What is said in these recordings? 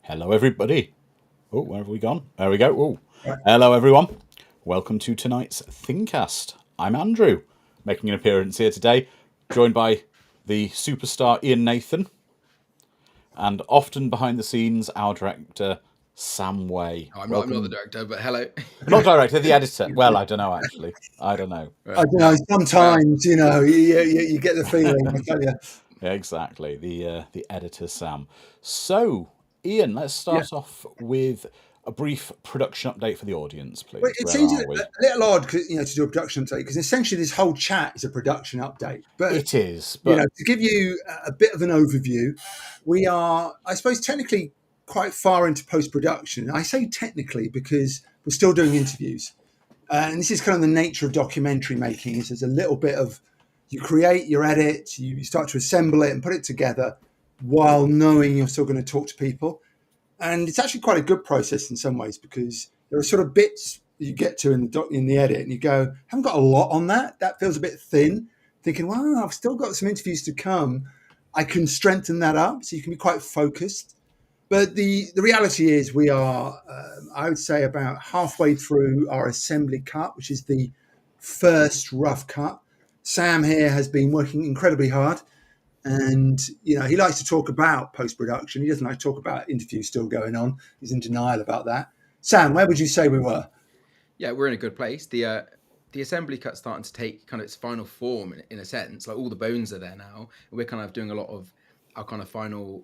Hello, everybody. Oh, where have we gone? There we go. Oh, Right. hello, everyone. Welcome to tonight's ThingCast. I'm Andrew, making an appearance here today, joined by the superstar Ian Nathan, and often behind the scenes, our director, Sam Way. I'm not the Welcome. director, but hello. Not director, the editor. Well, I don't know, actually. I don't know. I don't know. Sometimes, you get the feeling. I tell you. Yeah, exactly. The editor, Sam. So, Ian, let's start off with a brief production update for the audience, Well, please. it Where seems are a we? little odd, to do a production update because essentially this whole chat is a production update. But It is, but to give you a bit of an overview, we are, I suppose, technically quite far into post production. I say technically because we're still doing interviews, and this is kind of the nature of documentary making. Is there's a little bit of you create, you edit, you start to assemble it and put it together, while knowing you're still going to talk to people. And it's actually quite a good process in some ways because there are sort of bits that you get to in the edit and you go, haven't got a lot on that. That feels a bit thin. Thinking, well, I've still got some interviews to come. I can strengthen that up so you can be quite focused. But the reality is we are, I would say, about halfway through our assembly cut, which is the first rough cut. Sam here has been working incredibly hard. And, he likes to talk about post-production. He doesn't like to talk about interviews still going on. He's in denial about that. Sam, where would you say we were? Yeah, we're in a good place. The assembly cut's starting to take kind of its final form in a sense. Like all the bones are there now. We're kind of doing a lot of our kind of final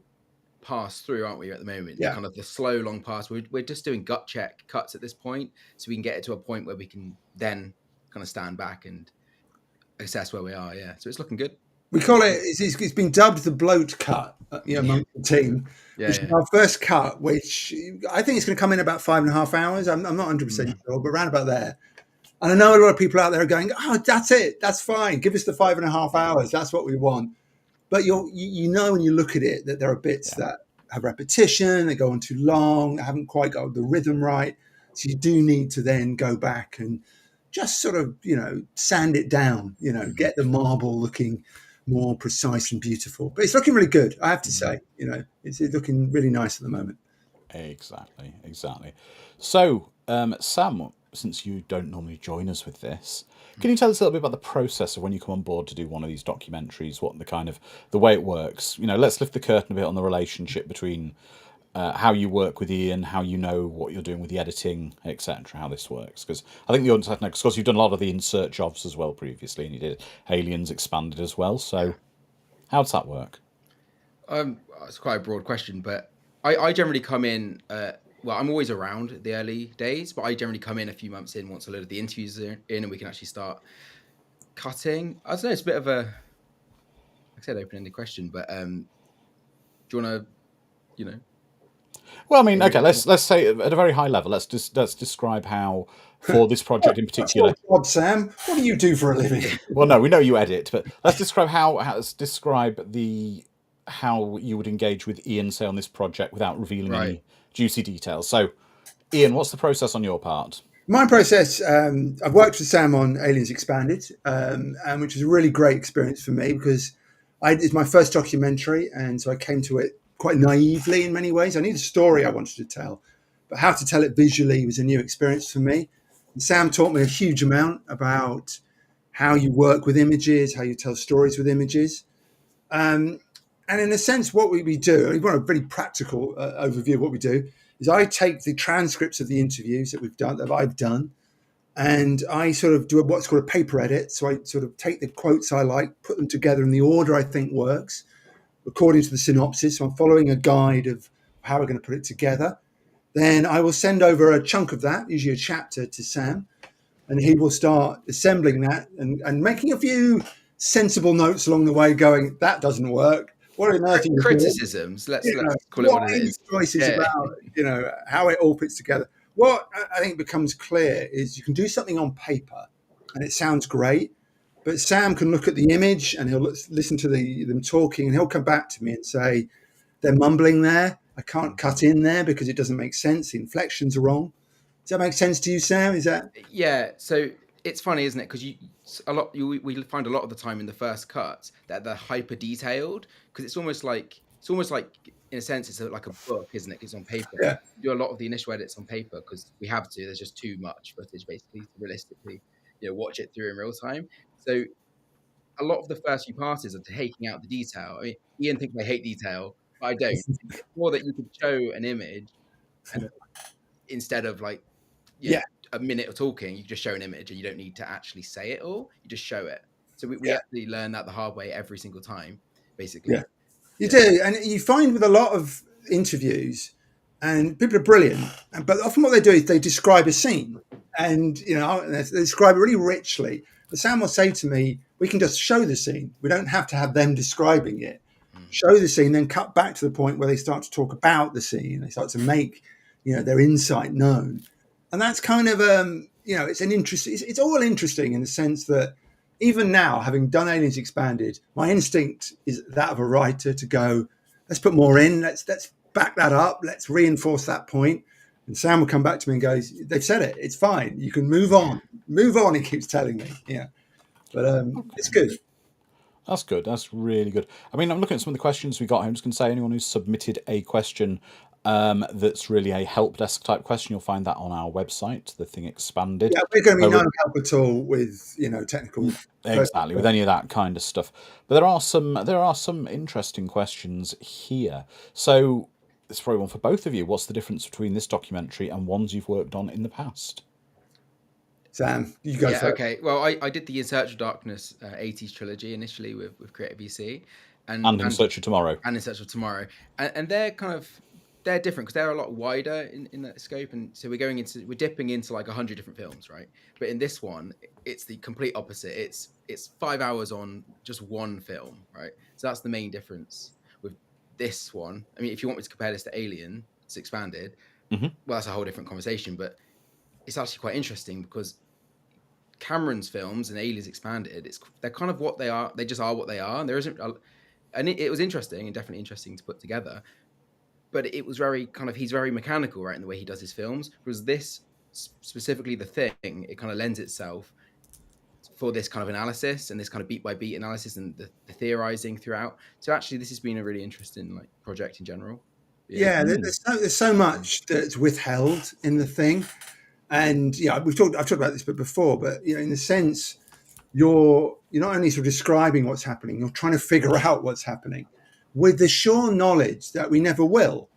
pass through, aren't we, at the moment? Yeah. Kind of the slow, long pass. We're just doing gut check cuts at this point. So we can get it to a point where we can then kind of stand back and assess where we are. Yeah. So it's looking good. We call it's been dubbed the bloat cut, amongst the team, which is our first cut, which I think it's going to come in about 5.5 hours. I'm not 100% sure, but around about there. And I know a lot of people out there are going, oh, that's it. That's fine. Give us the 5.5 hours. That's what we want. But you know when you look at it that there are bits that have repetition, they go on too long, they haven't quite got the rhythm right. So you do need to then go back and just sort of, sand it down, get the marble looking more precise and beautiful. But it's looking really good, I have to say. It's looking really nice at the moment. Exactly. So, Sam, since you don't normally join us with this, can you tell us a little bit about the process of when you come on board to do one of these documentaries? What the way it works? Let's lift the curtain a bit on the relationship between how you work with Ian, how you know what you're doing with the editing, etc. How this works, because I think the audience has to know, because you've done a lot of the in search ofs as well previously, and you did Aliens Expanded as well. So, how does that work? It's quite a broad question, but I generally come in. Well, I'm always around the early days, but I generally come in a few months in once a load of the interviews are in, and we can actually start cutting. I don't know. It's a bit of a, like I said, open-ended question, but do you want to, Well, I mean, okay. Let's say at a very high level. Let's describe how for this project in particular. That's your job, Sam. What do you do for a living? Well, no, we know you edit, but let's describe how you would engage with Ian, say, on this project without revealing any juicy details. So, Ian, what's the process on your part? My process, I've worked with Sam on Aliens Expanded, and which was a really great experience for me because it's my first documentary, and so I came to it quite naively in many ways. I knew the story I wanted to tell, but how to tell it visually was a new experience for me. And Sam taught me a huge amount about how you work with images, how you tell stories with images. And in a sense, what we do, I want a very practical overview of what we do, is I take the transcripts of the interviews that I've done, and I sort of do what's called a paper edit. So I sort of take the quotes I like, put them together in the order I think works, according to the synopsis. So I'm following a guide of how we're going to put it together. Then I will send over a chunk of that, usually a chapter, to Sam, and he will start assembling that and making a few sensible notes along the way, going, that doesn't work. What on earth are you criticisms? Let's call it what it is. Choices about how it all fits together. What I think becomes clear is you can do something on paper, and it sounds great, but Sam can look at the image and he'll listen to them talking, and he'll come back to me and say, they're mumbling there. I can't cut in there because it doesn't make sense. The inflections are wrong. Does that make sense to you, Sam? Is that? Yeah. So it's funny, isn't it? Because we find a lot of the time in the first cuts that they're hyper detailed, because it's almost like it's almost like, in a sense, it's like a book, isn't it? It's on paper. Yeah. We do a lot of the initial edits on paper because we have to. There's just too much footage, basically, to realistically, watch it through in real time. So a lot of the first few passes are taking out the detail. I mean, Ian thinks I hate detail, but I don't. It's more that you could show an image, and instead of like, Yeah. a minute of talking, you just show an image, and you don't need to actually say it all. You just show it. So we Yeah. actually learn that the hard way every single time, basically. Yeah. You do, and you find with a lot of interviews, and people are brilliant, but often what they do is they describe a scene, and they describe it really richly. But Sam will say to me, "We can just show the scene. We don't have to have them describing it. Show the scene, then cut back to the point where they start to talk about the scene. They start to make, their insight known, and that's kind of, it's an interesting. It's all interesting in the sense that." Even now, having done Aliens Expanded, my instinct is that of a writer to go, let's put more in, let's back that up, let's reinforce that point. And Sam will come back to me and goes, they've said it, it's fine, you can move on. Move on, he keeps telling me. Yeah. But it's good. That's good. That's really good. I mean, I'm looking at some of the questions we got. I'm just going to say anyone who's submitted a question that's really a help desk type question, you'll find that on our website, The Thing Expanded. Yeah, we're going to be no help at all with technical. Exactly, with any of that kind of stuff. But there are some interesting questions here. So it's probably one for both of you. What's the difference between this documentary and ones you've worked on in the past? Sam, you go first. Okay. Well, I did the In Search of Darkness 80s trilogy initially with Creative VC, And In Search of Tomorrow. And In Search of Tomorrow, and they're different because they're a lot wider in that scope, and so we're dipping into like 100 different films, right? But in this one, it's the complete opposite. It's 5 hours on just one film, right? So that's the main difference with this one. I mean, if you want me to compare this to Alien, it's Expanded. Mm-hmm. Well, that's a whole different conversation, but it's actually quite interesting because Cameron's films and Aliens Expanded, they're kind of what they are. They just are what they are, and there isn't. And it was interesting and definitely interesting to put together. But it was he's very mechanical, right, in the way he does his films. Whereas this, specifically The Thing, it kind of lends itself for this kind of analysis and this kind of beat by beat analysis and the theorizing throughout. So actually, this has been a really interesting project in general. Yeah, there's so much that's withheld in The Thing, and I've talked about this before, but in the sense you're not only sort of describing what's happening, you're trying to figure out what's happening with the sure knowledge that we never will.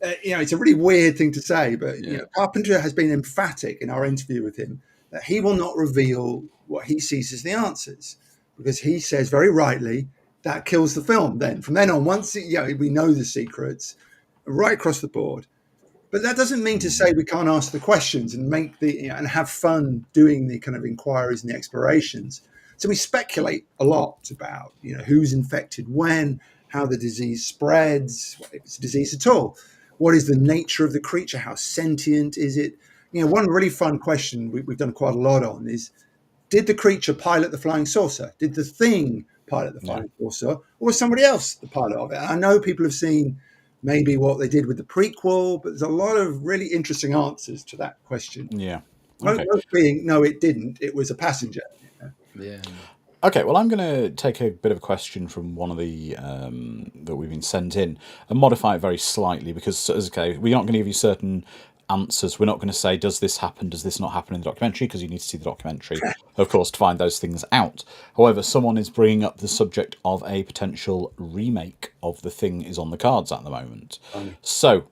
It's a really weird thing to say, but Carpenter has been emphatic in our interview with him that he will not reveal what he sees as the answers, because he says very rightly that kills the film. Then from then on, once we know the secrets right across the board. But that doesn't mean to say we can't ask the questions and make and have fun doing the kind of inquiries and the explorations. So we speculate a lot about who's infected when, how the disease spreads, if it's a disease at all, what is the nature of the creature, how sentient is it? One really fun question we've done quite a lot on is, did the creature pilot the flying saucer? Did the thing pilot the flying saucer, or was somebody else the pilot of it? And I know people have seen maybe what they did with the prequel, but there's a lot of really interesting answers to that question. Yeah. Okay. Most being, no, it didn't. It was a passenger. Yeah. Okay, well, I'm going to take a bit of a question from one of the that we've been sent in and modify it very slightly because, we're not going to give you certain answers. We're not going to say, does this happen, does this not happen in the documentary, because you need to see the documentary, of course, to find those things out. However, someone is bringing up the subject of a potential remake of The Thing is on the cards at the moment. So,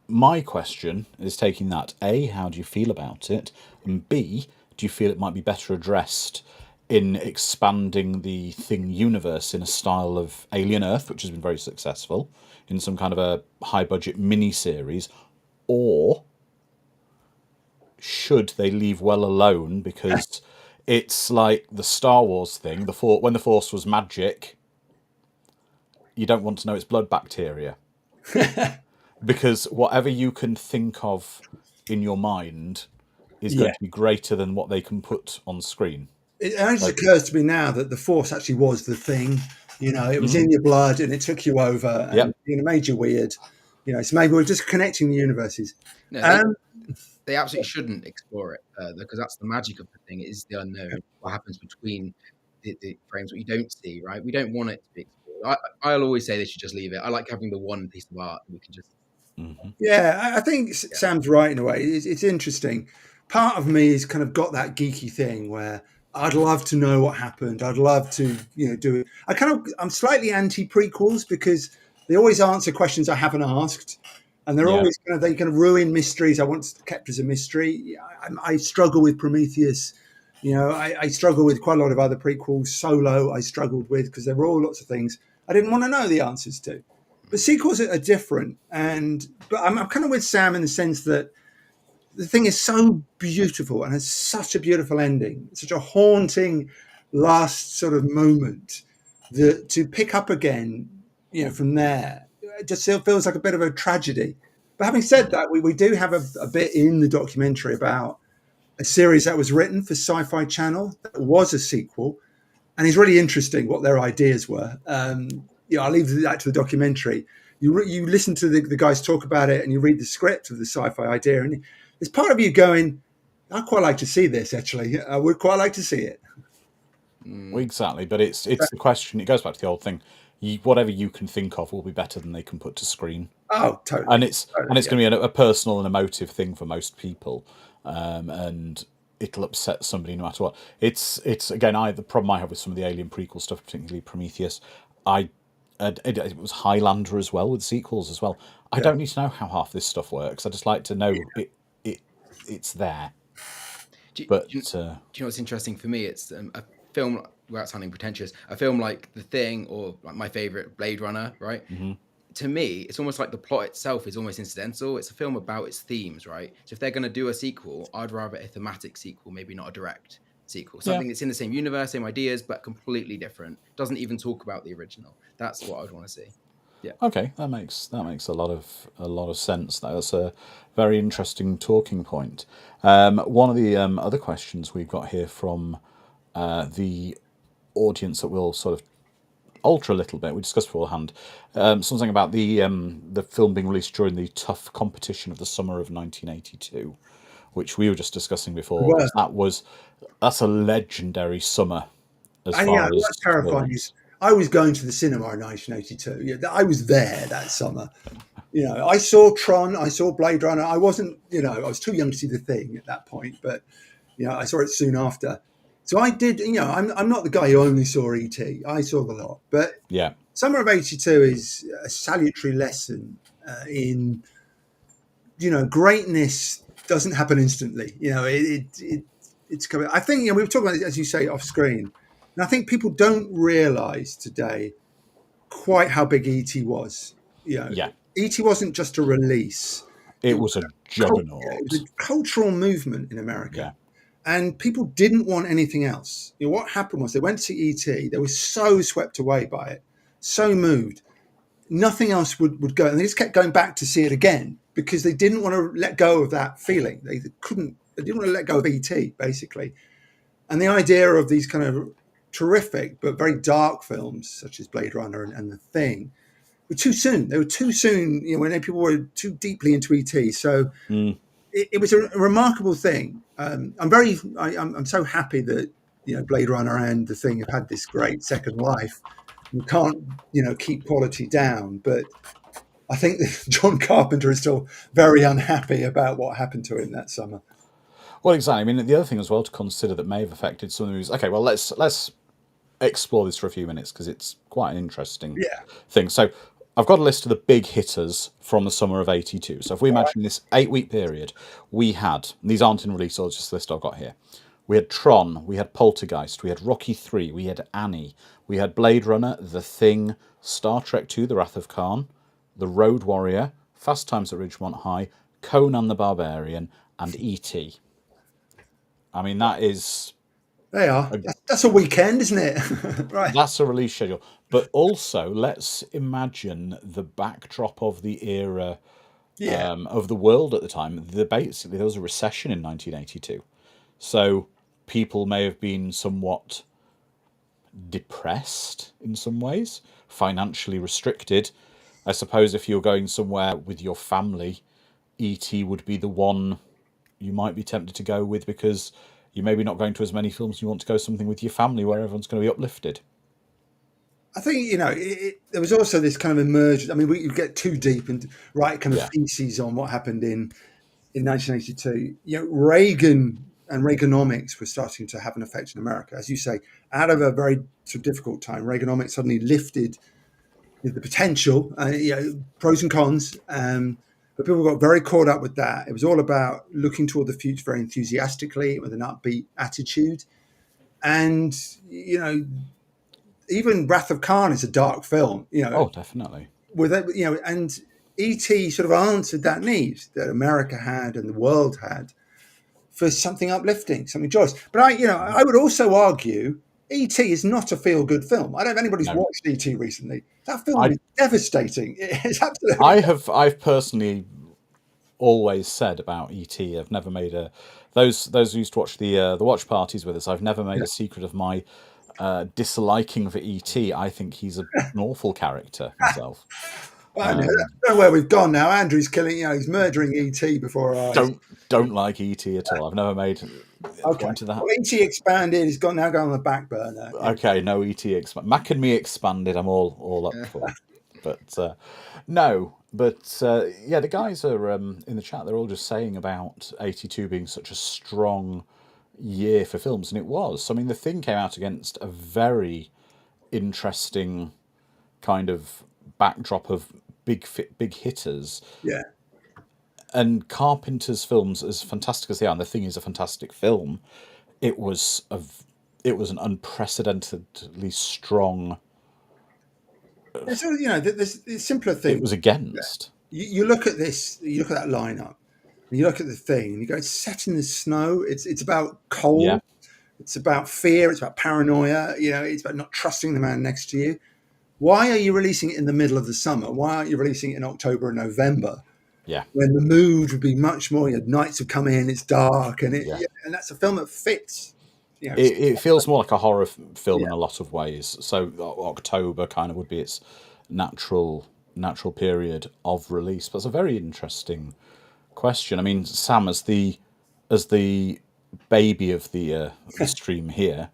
my question is taking that, A, how do you feel about it? And B, do you feel it might be better addressed in expanding the Thing universe in a style of Alien Earth, which has been very successful, in some kind of a high-budget mini-series, or should they leave well alone because it's like the Star Wars thing, when the Force was magic, you don't want to know it's blood bacteria. Because whatever you can think of in your mind is going to be greater than what they can put on screen. It only just occurs to me now that the Force actually was the thing. It was in your blood and it took you over and it made you weird. So maybe we're just connecting the universes. No, they absolutely shouldn't explore it because that's the magic of the thing. It is the unknown. What happens between the frames, what you don't see, right? We don't want it to be explored. I'll always say they should just leave it. I like having the one piece of art we can just. Yeah, I think Yeah. Sam's right in a way. It's interesting. Part of me has kind of got that geeky thing where I'd love to know what happened. I'd love to, do it. I'm slightly anti prequels because they always answer questions I haven't asked, and they're Yeah. always they kind of ruin mysteries I once kept as a mystery. I struggle with Prometheus. I struggle with quite a lot of other prequels. Solo, I struggled with because there were all lots of things I didn't want to know the answers to. But sequels are different, but I'm kind of with Sam in the sense that the thing is so beautiful and has such a beautiful ending, such a haunting last sort of moment that to pick up again, from there, it just feels like a bit of a tragedy. But having said that, we do have a bit in the documentary about a series that was written for Sci-Fi Channel that was a sequel, and it's really interesting what their ideas were. I'll leave that to the documentary. You listen to the guys talk about it, and you read the script of the sci-fi idea, and there's part of you going, "I'd quite like to see this. Actually, I would quite like to see it." Well, exactly, but it's the question. It goes back to the old thing. Whatever you can think of will be better than they can put to screen, Oh, and totally, it's totally, yeah. going to be a personal and emotive thing for most people, and it'll upset somebody no matter what. It's again, the problem I have with some of the Alien prequel stuff, particularly Prometheus. It was Highlander as well with sequels as well. I Yeah. don't need to know how half this stuff works. I just like to know it's there. But Do you know what's interesting for me? It's a film, without sounding pretentious, a film like The Thing or like my favorite Blade Runner, right? To me, it's almost like the plot itself is almost incidental. It's a film about its themes, right? So if they're going to do a sequel, I'd rather a thematic sequel, maybe not a direct sequel. Something that's in the same universe, same ideas, but completely different. Doesn't even talk about the original. That's what I'd want to see. Yeah. Okay, that makes a lot of sense. That's a very interesting talking point. One of the other questions we've got here from the audience that we'll sort of alter a little bit. We discussed beforehand something about the film being released during the tough competition of the summer of 1982, which we were just discussing before. Well, That's a legendary summer as and far what's as terrifying is films. I was going to the cinema in 1982. Yeah, I was there that summer. I saw Tron, I saw Blade Runner. I wasn't, I was too young to see The Thing at that point, but I saw it soon after. So I did. I'm not the guy who only saw E.T. I saw the lot, but Yeah, Summer of '82 is a salutary lesson in greatness doesn't happen instantly. It's coming. I think we were talking about it, as you say, off screen, and I think people don't realise today quite how big E.T. was. yeah, E.T. wasn't just a release; it it was was a it was juggernaut. a cultural movement in America, Yeah, and people didn't want anything else. What happened was they went to see E.T. They were so swept away by it, so moved. Nothing else would go, and they just kept going back to see it again because they didn't want to let go of that feeling. They didn't want to let go of ET basically, and the idea of these kind of terrific but very dark films such as Blade Runner and The Thing were too soon. They were too soon, when people were too deeply into ET. So it was a remarkable thing. I'm so happy that Blade Runner and The Thing have had this great second life. You can't keep quality down, but I think that John Carpenter is still very unhappy about what happened to him that summer. well, exactly. I mean, the other thing as well to consider that may have affected some of the movies. Okay, well, let's explore this for a few minutes because it's quite an interesting Yeah. thing. So, I've got a list of the big hitters from the summer of '82. So, if we imagine this 8-week period, we had, and these aren't in release order, just the list I've got here. We had Tron, we had Poltergeist, we had Rocky 3, we had Annie, we had Blade Runner, The Thing, Star Trek 2, The Wrath of Khan, The Road Warrior, Fast Times at Ridgemont High, Conan the Barbarian, and E.T. I mean, They are. That's a weekend, isn't it? Right. that's a release schedule. But also, let's imagine the backdrop of the era Yeah. of the world at the time. Basically, there was a recession in 1982. So people may have been somewhat depressed in some ways, financially restricted. I suppose if you're going somewhere with your family, E.T. would be the one you might be tempted to go with because you're maybe not going to as many films. You want to go something with your family where everyone's going to be uplifted. I think there was also this kind of emergence. I mean, we get too deep and write kind of Yeah. theses on what happened in 1982. Reagan and Reaganomics were starting to have an effect in America, as you say, out of a very sort of difficult time. Reaganomics suddenly lifted the potential, pros and cons. But people got very caught up with that. It was all about looking toward the future very enthusiastically with an upbeat attitude. And, even Wrath of Khan is a dark film, Oh, definitely. and E.T. sort of answered that need that America had and the world had for something uplifting, something joyous. But I would also argue E.T. is not a feel-good film. I don't know if anybody's No. watched E.T. recently. That film I is devastating. It's absolutely I've personally always said about ET. I've never made a those who used to watch the watch parties with us. I've never made yeah. a secret of my disliking for ET. I think he's an awful character himself. Well, I don't know where we've gone now. Andrew's killing, he's murdering E.T. before our eyes. Don't like ET at all. I've never made a Okay. point of that. Well, E.T. expanded. He's now going on the back burner. Okay, no ET Mac and me expanded. I'm all up for. But no, but yeah, the guys are in the chat. They're all just saying about 82 being such a strong year for films, and it was. I mean, The Thing came out against a very interesting kind of backdrop of big hitters, Yeah. and Carpenter's films, as fantastic as they are, and The Thing is a fantastic film. It was an unprecedentedly strong. So, there's the simpler It thing. was against. You look at this, you look at that lineup, and you look at the thing, and you go, it's set in the snow. It's about Yeah, cold. It's about fear. It's about paranoia. It's about not trusting the man next to you. Why are you releasing it in the middle of the summer? Why aren't you releasing it in October and November yeah, when the mood would be much more? Nights have come in. It's dark, and yeah. and that's a film that fits. It feels more like a horror film Yeah. in a lot of ways. So October kind of would be its natural period of release. But it's a very interesting question. I mean, Sam, as the baby of the stream here,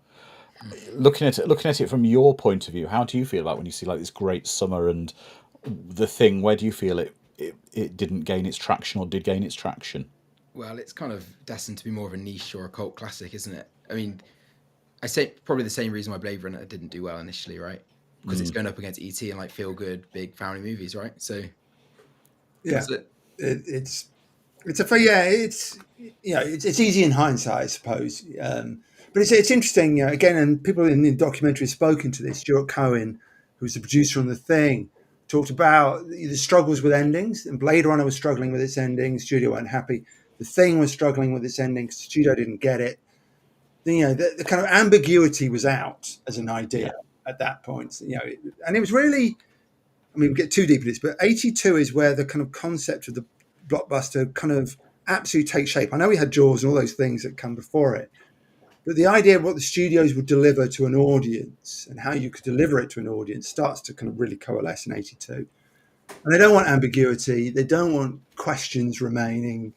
looking at it from your point of view, how do you feel about when you see like this great summer and The Thing? Where do you feel it didn't gain its traction or did gain its traction? Well, it's kind of destined to be more of a niche or a cult classic, isn't it? I mean, I say probably the same reason why Blade Runner didn't do well initially, right? Because it's going up against ET and like feel good big family movies, right? So Yeah. that's it. It's it's easy in hindsight, I suppose. But it's interesting again, and people in the documentary have spoken to this. Stuart Cohen, who's the producer on The Thing, talked about the struggles with endings, and Blade Runner was struggling with its ending. The studio weren't happy. The Thing was struggling with its ending. The studio didn't get it. The kind of ambiguity was out as an idea at that point. And it was really. I mean, we get too deep into this, but 82 is where the kind of concept of the blockbuster kind of absolutely takes shape. I know we had Jaws and all those things that come before it, but the idea of what the studios would deliver to an audience and how you could deliver it to an audience starts to kind of really coalesce in 82. And they don't want ambiguity. They don't want questions remaining.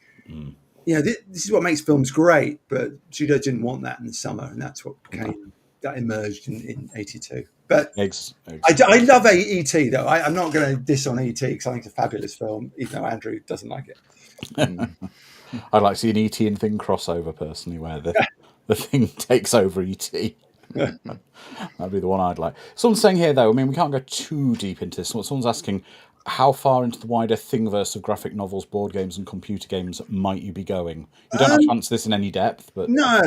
This is what makes films great, but studios didn't want that in the summer, and that's what that emerged in 82. But I love E.T. though. I'm not going to diss on E.T. because I think it's a fabulous film, even though Andrew doesn't like it. I'd like to see an E.T. and Thing crossover personally, where the Thing takes over E.T. That'd be the one I'd like. Someone's saying here though, I mean, we can't go too deep into this. Someone's asking, how far into the wider Thingverse of graphic novels, board games, and computer games might you be going? You don't have to answer this in any depth, but no,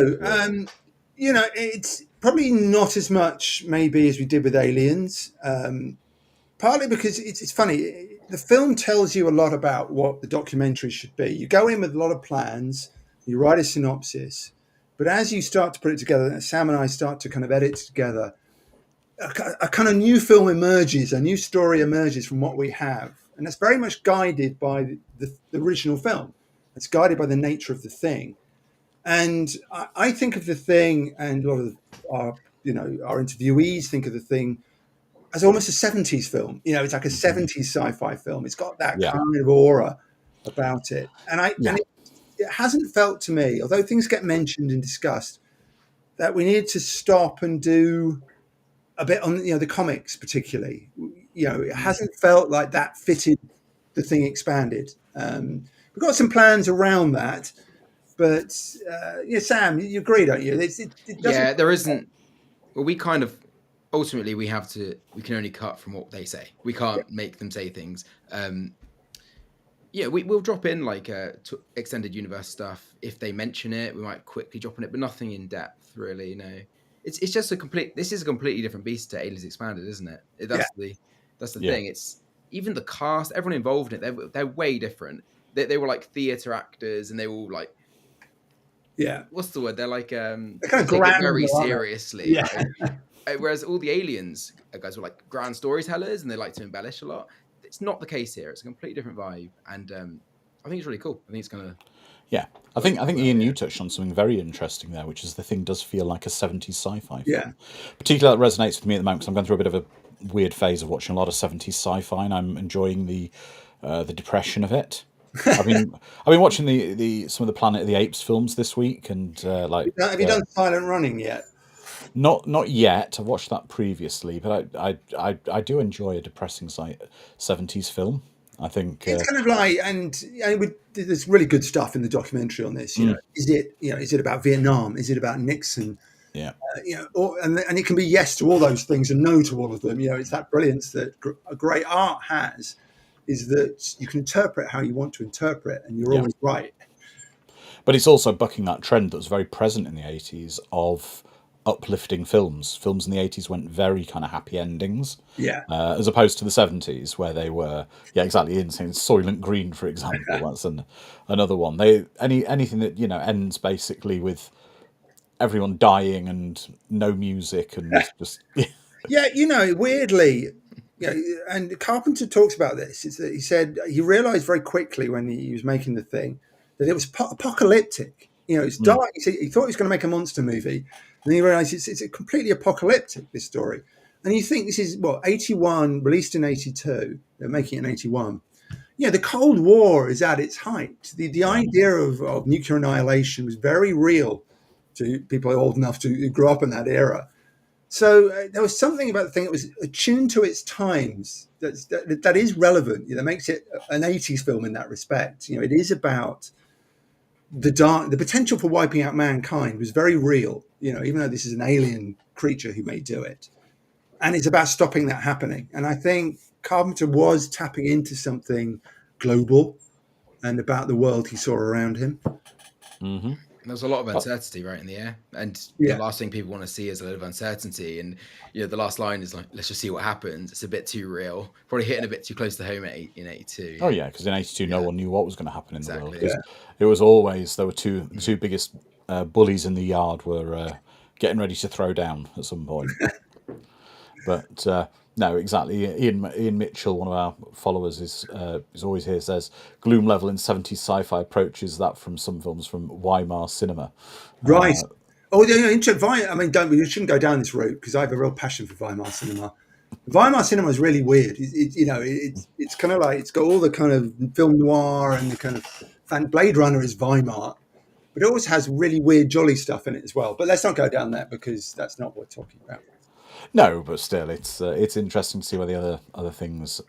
it's probably not as much maybe as we did with Aliens. Partly because it's funny. The film tells you a lot about what the documentary should be. You go in with a lot of plans, you write a synopsis, but as you start to put it together, Sam and I start to kind of edit together, a kind of new film emerges, a new story emerges from what we have. And that's very much guided by the original film. It's guided by the nature of the thing. And I think of the thing, and a lot of our interviewees think of the thing as almost a 70s film. It's like a 70s sci-fi film. It's got that kind of aura about it. And it hasn't felt to me, although things get mentioned and discussed, that we need to stop and do a bit on the comics particularly. It hasn't felt like that fitted the Thing Expanded. We've got some plans around that, but Sam, you agree, don't you? It doesn't. Yeah, there isn't. Well, we kind of ultimately we can only cut from what they say. We can't make them say things. We'll drop in like extended universe stuff if they mention it. We might quickly drop on it, but nothing in depth really. No, it's just this is a completely different beast to Aliens Expanded, isn't it? That's the thing. It's even the cast, everyone involved in it. They're way different. They were like theater actors, and they were all like, what's the word? They're like they're kind of take grand, it very seriously. Yeah. Whereas all the aliens guys were like grand storytellers, and they like to embellish a lot. It's not the case here. It's a completely different vibe, and I think it's really cool. I think it's gonna. Yeah, I think Ian, you touched on something very interesting there, which is the thing does feel like a 70s sci-fi film. Particularly that resonates with me at the moment because I'm going through a bit of a weird phase of watching a lot of 70s sci-fi, and I'm enjoying the depression of it. I've been watching some of the Planet of the Apes films this week, and have you done Silent Running yet? Not yet. I've watched that previously, but I do enjoy a depressing 70s film. I think it's kind of like, and there's really good stuff in the documentary on this. Is it about Vietnam? Is it about Nixon? Yeah. And it can be yes to all those things and no to all of them. It's that brilliance that a great art has, is that you can interpret how you want to interpret, and you're always right. But it's also bucking that trend that was very present in the 80s of uplifting films. Films in the 80s went very kind of happy endings. As opposed to the 70s where they were, exactly, insane. Soylent Green, for example, that's another one. Anything that, ends basically with everyone dying and no music and just... weirdly, and Carpenter talks about this, is that he said he realized very quickly when he was making the thing that it was apocalyptic. It's dark. He thought he was going to make a monster movie, and then he realized it's completely apocalyptic, this story. And you think this is 81, released in 82. They're making it in 81. The Cold War is at its height. The idea of nuclear annihilation was very real to people old enough to grow up in that era. So there was something about the thing that was attuned to its times that is relevant. That makes it an 80s film in that respect. It is about the potential for wiping out mankind was very real. Even though this is an alien creature who may do it, and it's about stopping that happening. And I think Carpenter was tapping into something global and about the world he saw around him. Mm-hmm. There's a lot of uncertainty right in the air, and the last thing people want to see is a lot of uncertainty. And the last line is like, "Let's just see what happens." It's a bit too real, probably hitting a bit too close to home in 82. Oh yeah, because in 82 no one knew what was going to happen in the world. It was always there were the two biggest bullies in the yard were getting ready to throw down at some point. But no, exactly. Ian Mitchell, one of our followers, is always here. Says gloom level in 70s sci-fi approaches that from some films from Weimar cinema. Right. We shouldn't go down this route because I have a real passion for Weimar cinema. Weimar cinema is really weird. It's kind of like it's got all the kind of film noir and the kind of Blade Runner is Weimar, but it also has really weird jolly stuff in it as well. But let's not go down that because that's not what we're talking about. No, but still, it's interesting to see where the other things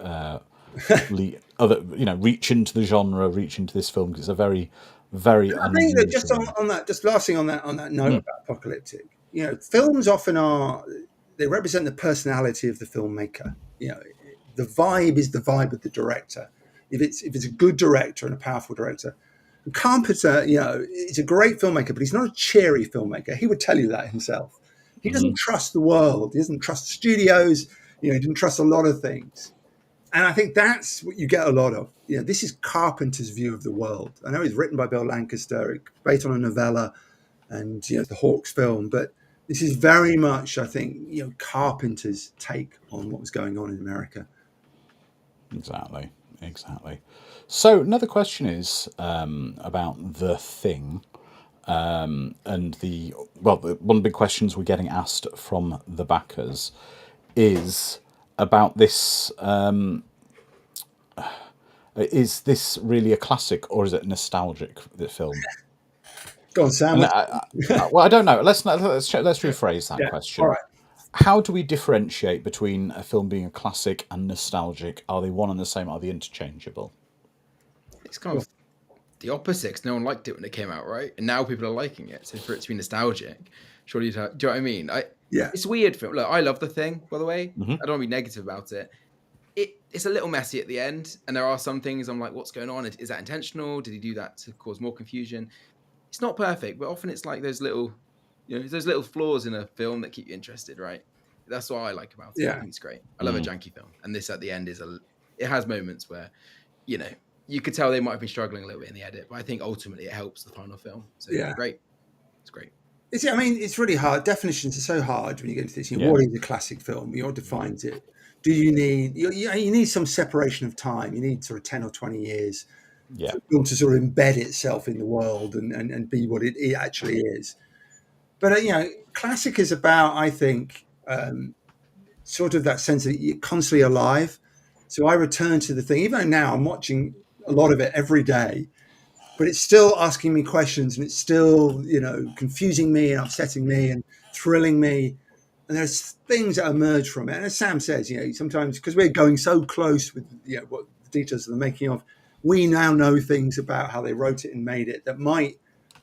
reach into the genre, reach into this film because it's a very, very. I think that just on that, just last thing on that note about apocalyptic, films often they represent the personality of the filmmaker. The vibe is the vibe of the director. If it's a good director and a powerful director. And Carpenter, is a great filmmaker, but he's not a cheery filmmaker. He would tell you that himself. He doesn't trust the world. He doesn't trust the studios. He doesn't trust a lot of things. And I think that's what you get a lot of. This is Carpenter's view of the world. I know it's written by Bill Lancaster, it's based on a novella and, the Hawks film. But this is very much, I think, Carpenter's take on what was going on in America. Exactly. So another question is about The Thing. And one of the big questions we're getting asked from the backers is about this. Is this really a classic or is it nostalgic? The film. Go on, Sam. I don't know. Let's rephrase that question. All right. how do we differentiate between a film being a classic and nostalgic? Are they one and the same? Are they interchangeable? It's kind of the opposite, 'cause no one liked it when it came out, right? And now people are liking it. So for it to be nostalgic, surely do you know what I mean? Yeah. It's weird film. Look, I love The Thing, by the way. Mhm. I don't want to be negative about it. It's a little messy at the end, and there are some things I'm like, what's going on? Is that intentional? Did he do that to cause more confusion? It's not perfect, but often it's like those little, those little flaws in a film that keep you interested, right? That's what I like about it. I Yeah. think it's great. I love a janky film, and this at the end it has moments where, you know, you could tell they might have been struggling a little bit in the edit, but I think ultimately it helps the final film. So Yeah. great. It's great. I mean, it's really hard. Definitions are so hard when you get into this. What is a classic film? What defines it? Do you need you need some separation of time? You need sort of 10 or 20 years Yeah. for the film to sort of embed itself in the world and be what it actually is. But classic is about, I think, sort of that sense that you're constantly alive. So I return to the thing, even though now I'm watching a lot of it every day, but it's still asking me questions, and it's still, confusing me and upsetting me and thrilling me. And there's things that emerge from it. And as Sam says, sometimes because we're going so close with what the details of the making of, we now know things about how they wrote it and made it that might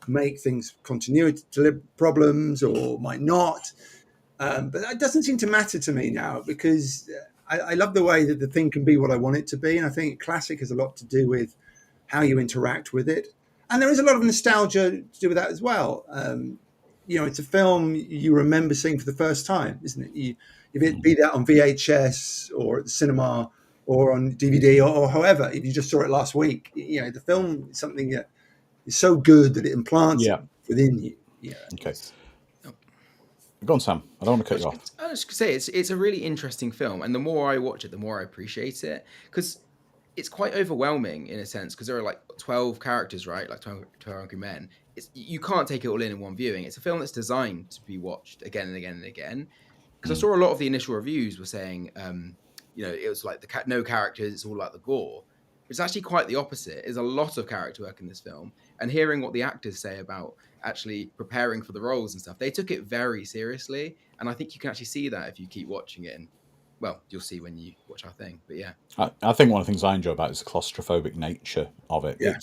make things continuity problems or might not. But that doesn't seem to matter to me now, because I love the way that the thing can be what I want it to be. And I think classic has a lot to do with how you interact with it. And there is a lot of nostalgia to do with that as well. It's a film you remember seeing for the first time, isn't it? If it be that on VHS or at the cinema or on DVD or however, if you just saw it last week, the film is something that is so good that it implants it within you. Yeah. Okay. Go on, Sam. I don't want to cut you off. I was just going to say, it's a really interesting film. And the more I watch it, the more I appreciate it. Because it's quite overwhelming in a sense, because there are like 12 characters, right? Like 12 Angry Men. You can't take it all in one viewing. It's a film that's designed to be watched again and again and again. Because I saw a lot of the initial reviews were saying, it was like no characters, it's all like the gore. It's actually quite the opposite. There's a lot of character work in this film. And hearing what the actors say about actually preparing for the roles and stuff, they took it very seriously. And I think you can actually see that if you keep watching it. And well, you'll see when you watch our thing. But yeah, I think one of the things I enjoy about it is the claustrophobic nature of it. Yeah.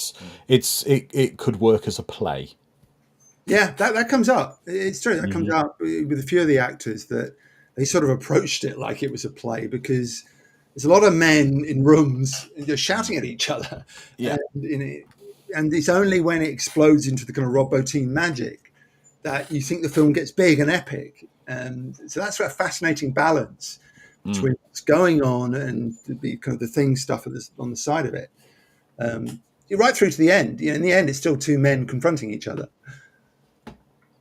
It could work as a play. Yeah, that comes up. It's true. That comes up with a few of the actors, that they sort of approached it like it was a play, because there's a lot of men in rooms just shouting at each other. Yeah. And it's only when it explodes into the kind of Robotine magic that you think the film gets big and epic. And so that's a fascinating balance between what's going on and the kind of the thing stuff on the side of it. You're right through to the end. In the end, it's still two men confronting each other.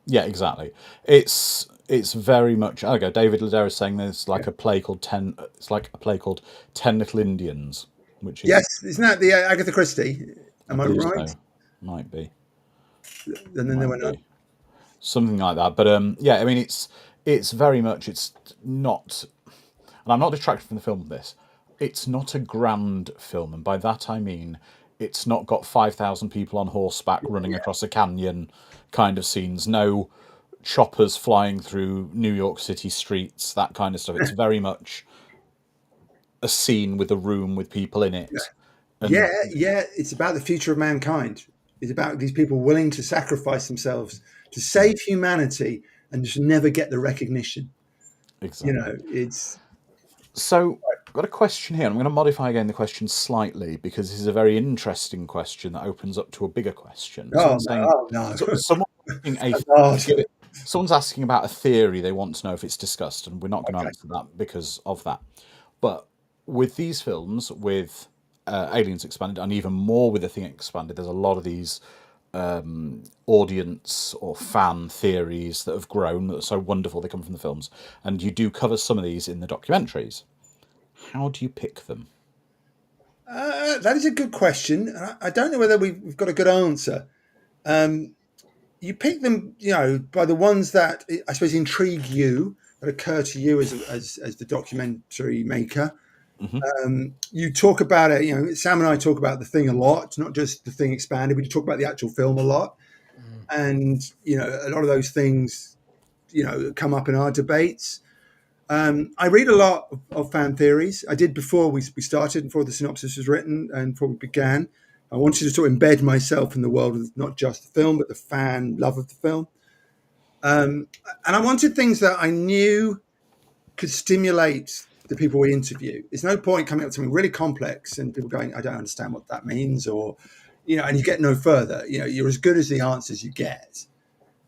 Yeah, exactly. It's very much. Okay, David Ladera is saying there's like a play called 10. It's like a play called 10 Little Indians, which is Isn't that the Agatha Christie? Am I right? so. Might be. And then there went on. Something like that. But yeah, I mean, it's very much. It's not, and I'm not detracted from the film of this. It's not a grand film, and by that I mean it's not got 5,000 people on horseback running across a canyon kind of scenes. No choppers flying through New York City streets, that kind of stuff. It's very much a scene with a room with people in it. And It's about the future of mankind. It's about these people willing to sacrifice themselves to save humanity and just never get the recognition. Exactly. It's... So I've got a question here. I'm going to modify again the question slightly, because this is a very interesting question that opens up to a bigger question. no. Someone's asking about a theory. They want to know if it's discussed, and we're not going to answer that because of that. But with these films, with Aliens Expanded, and even more with The Thing Expanded, there's a lot of these audience or fan theories that have grown that are so wonderful. They come from the films, and you do cover some of these in the documentaries. How do you pick them? That is a good question. I don't know whether we've got a good answer. You pick them, by the ones that I suppose intrigue you, that occur to you as the documentary maker. You talk about it. Sam and I talk about The Thing a lot, not just The Thing Expanded. We talk about the actual film a lot, and a lot of those things, come up in our debates. I read a lot of fan theories. I did before we started, before the synopsis was written, and before we began. I wanted to sort of embed myself in the world of not just the film, but the fan love of the film. And I wanted things that I knew could stimulate the people we interview. There's no point coming up with something really complex and people going, I don't understand what that means, or, and you get no further. You're as good as the answers you get.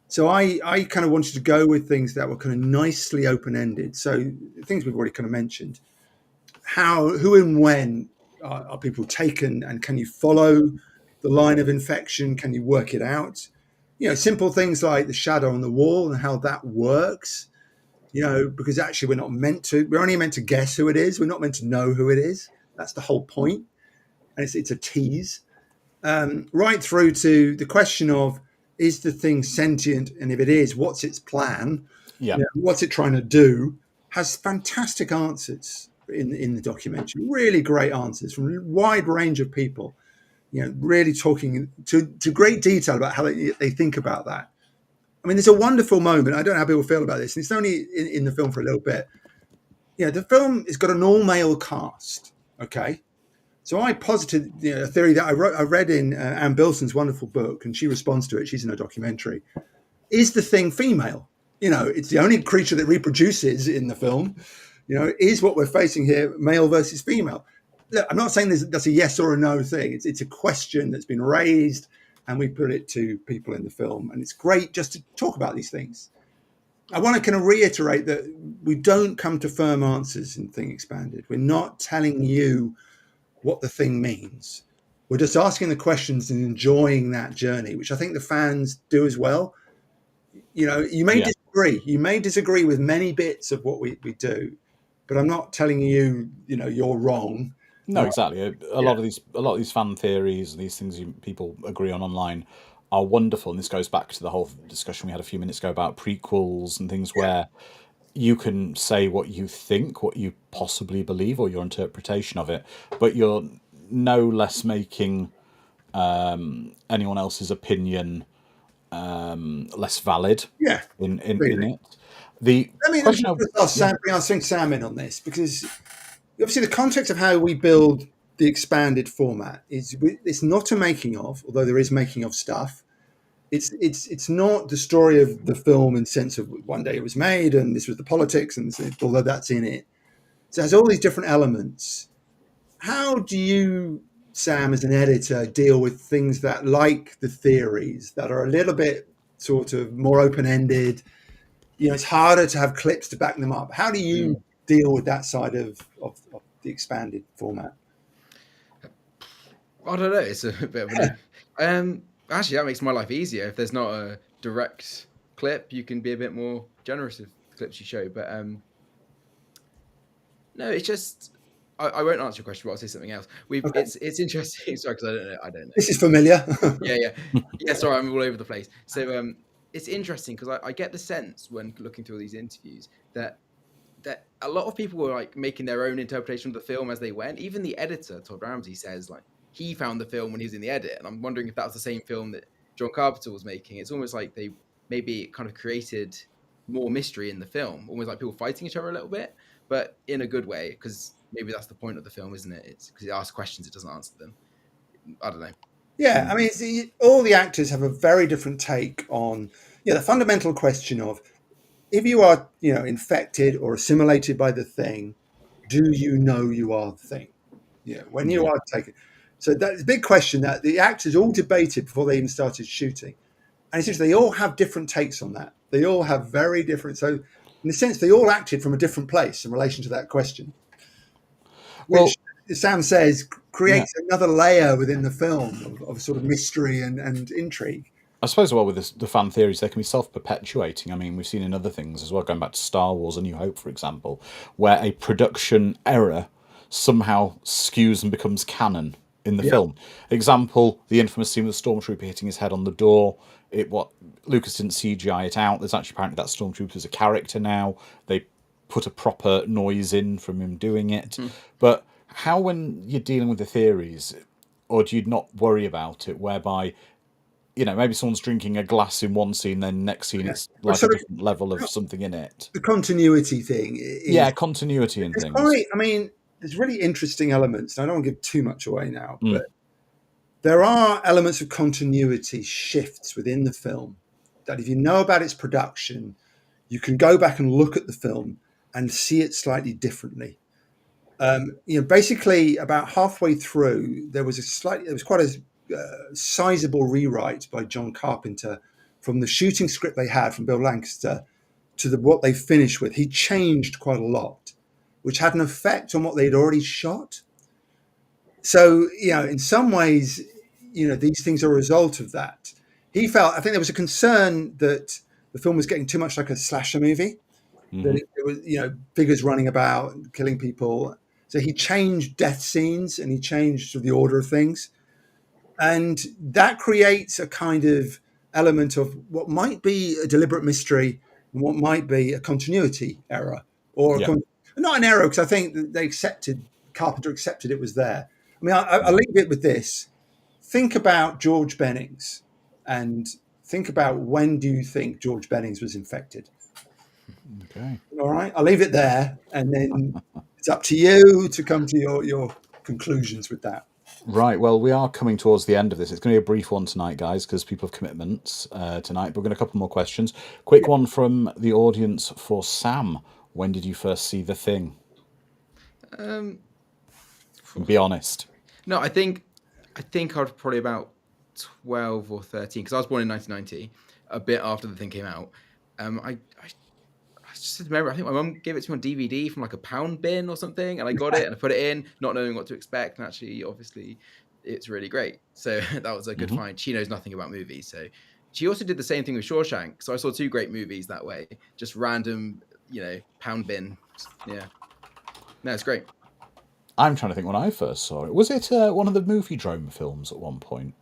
So I kind of wanted to go with things that were kind of nicely open-ended. So things we've already kind of mentioned. Who and when are people taken, and can you follow the line of infection? Can you work it out? Simple things like the shadow on the wall and how that works. Because actually we're only meant to guess who it is. We're not meant to know who it is. That's the whole point. And it's a tease. Right through to the question of, is the thing sentient? And if it is, what's its plan? Yeah. What's it trying to do? Has fantastic answers in the documentary. Really great answers from a wide range of people. Really talking to great detail about how they think about that. I mean, there's a wonderful moment. I don't know how people feel about this, and it's only in the film for a little bit. The film has got an all-male cast. Okay, so I posited a theory that I read in Anne Bilson's wonderful book, and she responds to it. She's in a documentary. Is the thing female? It's the only creature that reproduces in the film. Is what we're facing here male versus female? Look, I'm not saying that's a yes or a no thing. It's a question that's been raised, and we put it to people in the film. And it's great just to talk about these things. I want to kind of reiterate that we don't come to firm answers in Thing Expanded. We're not telling you what the thing means. We're just asking the questions and enjoying that journey, which I think the fans do as well. You may disagree. You may disagree with many bits of what we do, but I'm not telling you, you're wrong. No, exactly. A lot of these fan theories, these things people agree on online, are wonderful. And this goes back to the whole discussion we had a few minutes ago about prequels and things where you can say what you think, what you possibly believe, or your interpretation of it, but you're no less making anyone else's opinion less valid. Yeah, in really. it. The question of I'll sing Sam in on this, because obviously the context of how we build the expanded format is it's not a making of, although there is making of stuff. It's not the story of the film in the sense of one day it was made and this was the politics, and although that's in it. So it has all these different elements. How do you, Sam, as an editor, deal with things that, like the theories, that are a little bit sort of more open-ended? It's harder to have clips to back them up. How do you deal with that side of the expanded format? I don't know. It's a bit of actually, that makes my life easier. If there's not a direct clip, you can be a bit more generous with the clips you show. But no, it's just I won't answer your question, but I'll say something else. Okay. It's interesting. Sorry, because I don't know. This is familiar. Yeah. Sorry, I'm all over the place. So it's interesting because I get the sense when looking through all these interviews that a lot of people were like making their own interpretation of the film as they went. Even the editor, Todd Ramsey, says like he found the film when he was in the edit, and I'm wondering if that was the same film that John Carpenter was making. It's almost like they maybe kind of created more mystery in the film, almost like people fighting each other a little bit, but in a good way, because maybe that's the point of the film, isn't it? It's because it asks questions, it doesn't answer them. I don't know. Yeah, I mean, all the actors have a very different take on the fundamental question of, if you are infected or assimilated by the thing, do you know you are the thing? When you are taken. So that's a big question that the actors all debated before they even started shooting. And essentially, they all have different takes on that. They all have very different. So in a sense, they all acted from a different place in relation to that question. Which, Sam says, creates another layer within the film of sort of mystery and intrigue. I suppose, well, with the fan theories, they can be self-perpetuating. I mean, we've seen in other things as well, going back to Star Wars: A New Hope, for example, where a production error somehow skews and becomes canon in the film. Example, the infamous scene with the stormtrooper hitting his head on the door. Lucas didn't CGI it out. There's actually apparently that stormtrooper is a character now. They put a proper noise in from him doing it. But how, when you're dealing with the theories, or do you not worry about it, whereby maybe someone's drinking a glass in one scene, then next scene it's like a different level of something in it. The continuity thing Yeah, is continuity and it's things. quite. I mean, there's really interesting elements. I don't want to give too much away now, Mm. but there are elements of continuity shifts within the film that, if you know about its production, you can go back and look at the film and see it slightly differently. Basically, about halfway through, there was quite a sizable rewrite by John Carpenter from the shooting script they had from Bill Lancaster to what they finished with. He changed quite a lot, which had an effect on what they'd already shot. So, in some ways, these things are a result of that. I think there was a concern that the film was getting too much like a slasher movie, that it was, figures running about and killing people. So he changed death scenes and he changed the order of things. And that creates a kind of element of what might be a deliberate mystery and what might be a continuity error, or Yeah. not an error, because I think that Carpenter accepted it was there. I mean, I'll leave it with this. Think about George Bennings and think about, when do you think George Bennings was infected? Okay. All right, I'll leave it there, and then it's up to you to come to your conclusions with that. Right. Well, we are coming towards the end of this. It's going to be a brief one tonight, guys, because people have commitments tonight. But we're going to a couple more questions. Quick one from the audience for Sam. When did you first see The Thing? Be honest. No, I think I was probably about 12 or 13, because I was born in 1990, a bit after The Thing came out. I just remember, I think my mum gave it to me on DVD from like a pound bin or something, and I got it and I put it in, not knowing what to expect. And actually, obviously, it's really great. So that was a good find. She knows nothing about movies. So she also did the same thing with Shawshank. So I saw 2 great movies that way, just random, pound bin. Yeah. No, it's great. I'm trying to think when I first saw it. Was it one of the Movie Drome films at one point?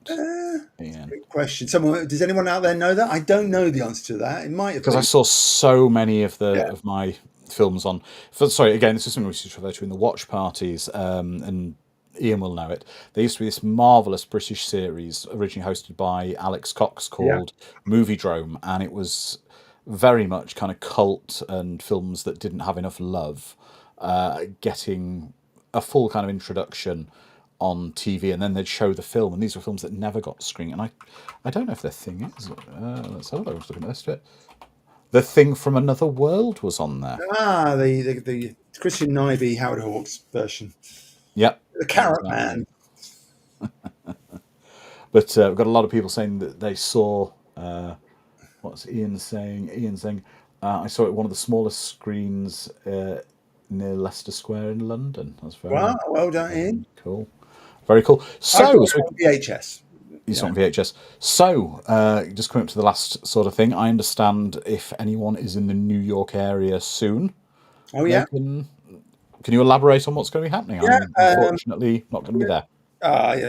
Good question. Does anyone out there know that? I don't know the answer to that. It might have Because I been. saw so many of of my films on. Sorry, again, this is something we used to refer to in the watch parties, and Ian will know it. There used to be this marvelous British series originally hosted by Alex Cox called Movie Drome, and it was very much kind of cult and films that didn't have enough love, getting a full kind of introduction on TV, and then they'd show the film, and these were films that never got screened. And I don't know if The Thing is. Let's have a look. I was looking at this bit. The Thing from Another World was on there. The Christian Nyby Howard Hawks version. Yep. The Carrot Man. But we've got a lot of people saying that they saw. What's Ian saying? Ian saying, I saw it at one of the smallest screens near Leicester Square in London. That's very Well done, Ian. cool. Very cool. I So, saw it on VHS. you saw on VHS. So, just coming up to the last sort of thing, I understand if anyone is in the New York area soon. Oh, yeah. Can you elaborate on what's going to be happening? Yeah, I'm unfortunately not going to be there.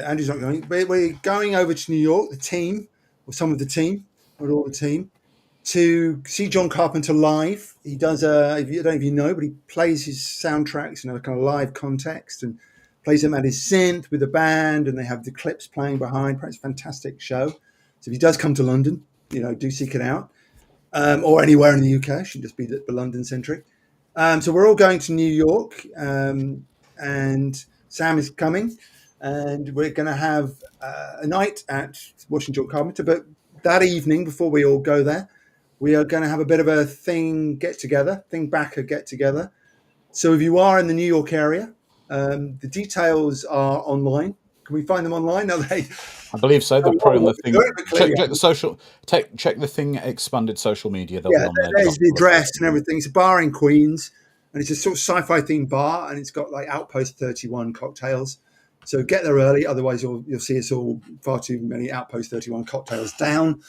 Andrew's not going. We're going over to New York, the team, or some of the team, or all the team, to see John Carpenter live. He does, I don't know if you know, but he plays his soundtracks in a kind of live context and plays them at his synth with a band, and they have the clips playing behind. It's a fantastic show. So if he does come to London, do seek it out, or anywhere in the UK. Shouldn't just be the London centric. So we're all going to New York, and Sam is coming, and we're going to have a night at watching John Carpenter. But that evening, before we all go there, we are going to have a bit of a Thing Backer get together. So if you are in the New York area, the details are online. Can we find them online? Are they? I believe so. They're probably on the Thing. Clearly, Check the social. Check the Thing expanded social media. They'll be on there. there's the address and everything. It's a bar in Queens, and it's a sort of sci-fi themed bar, and it's got like Outpost 31 cocktails. So get there early, otherwise you'll see us all far too many Outpost 31 cocktails down.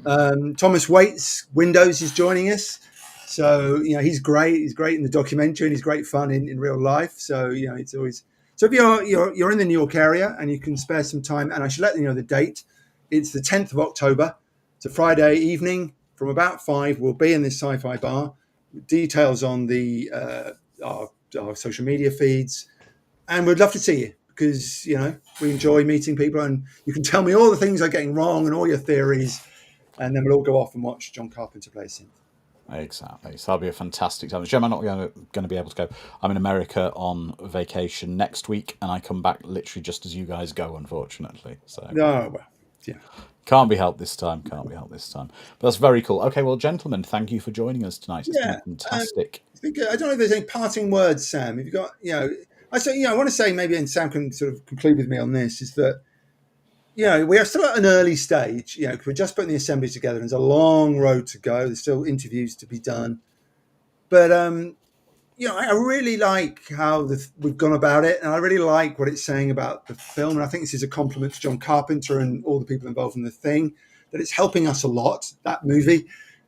Thomas Waits Windows is joining us. So, he's great. He's great in the documentary, and he's great fun in real life. So, it's always. So if you're in the New York area and you can spare some time, and I should let you know the date. It's the 10th of October. It's a Friday evening from about 5. We'll be in this sci-fi bar. Details on our social media feeds, and we'd love to see you because we enjoy meeting people, and you can tell me all the things I'm getting wrong and all your theories, and then we'll all go off and watch John Carpenter play synth. Exactly. So that'll be a fantastic time. Gem, I'm not going to be able to go. I'm in America on vacation next week, and I come back literally just as you guys go, unfortunately. So well, yeah. Can't be helped this time. Can't be helped this time. But that's very cool. Okay, well, gentlemen, thank you for joining us tonight. It's been fantastic. I don't know if there's any parting words, Sam. Have you got, I want to say maybe, and Sam can sort of conclude with me on this, is that, we are still at an early stage, because we're just putting the assembly together. There's a long road to go. There's still interviews to be done. But, I really like how we've gone about it. And I really like what it's saying about the film. And I think this is a compliment to John Carpenter and all the people involved in The Thing, that it's helping us a lot, that movie.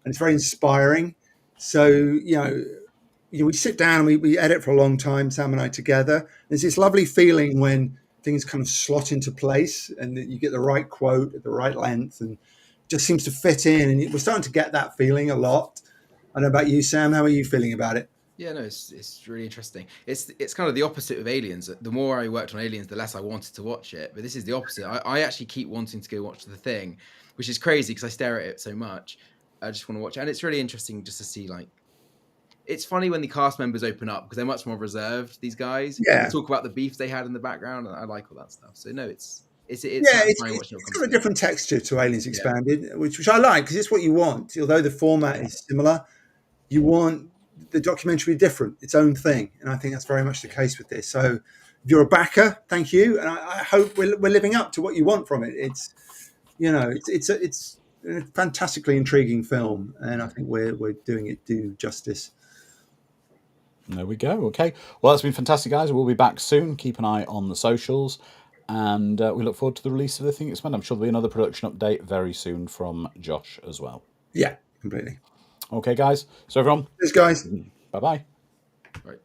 And it's very inspiring. So, we sit down and we edit for a long time, Sam and I together. There's this lovely feeling when things kind of slot into place and that you get the right quote at the right length and it just seems to fit in. And we're starting to get that feeling a lot. I don't know about you, Sam. How are you feeling about it? Yeah, no, it's really interesting. It's kind of the opposite of Aliens. The more I worked on Aliens, the less I wanted to watch it. But this is the opposite. I actually keep wanting to go watch The Thing, which is crazy because I stare at it so much. I just want to watch it. And it's really interesting just to see, like, it's funny when the cast members open up because they're much more reserved, these guys. Yeah. They talk about the beef they had in the background, and I like all that stuff. So no, it's got a different texture to Aliens Expanded, which I like, because it's what you want. Although the format is similar, you want the documentary to be different, its own thing, and I think that's very much the case with this. So if you're a backer, thank you, and I hope we're living up to what you want from it. It's it's a fantastically intriguing film, and I think we're doing it due justice. There we go. Okay. Well, that's been fantastic, guys. We'll be back soon. Keep an eye on the socials. And we look forward to the release of The Thing Expanded. I'm sure there'll be another production update very soon from Josh as well. Yeah, completely. Okay, guys. So, everyone. Cheers, guys. Bye-bye. Right.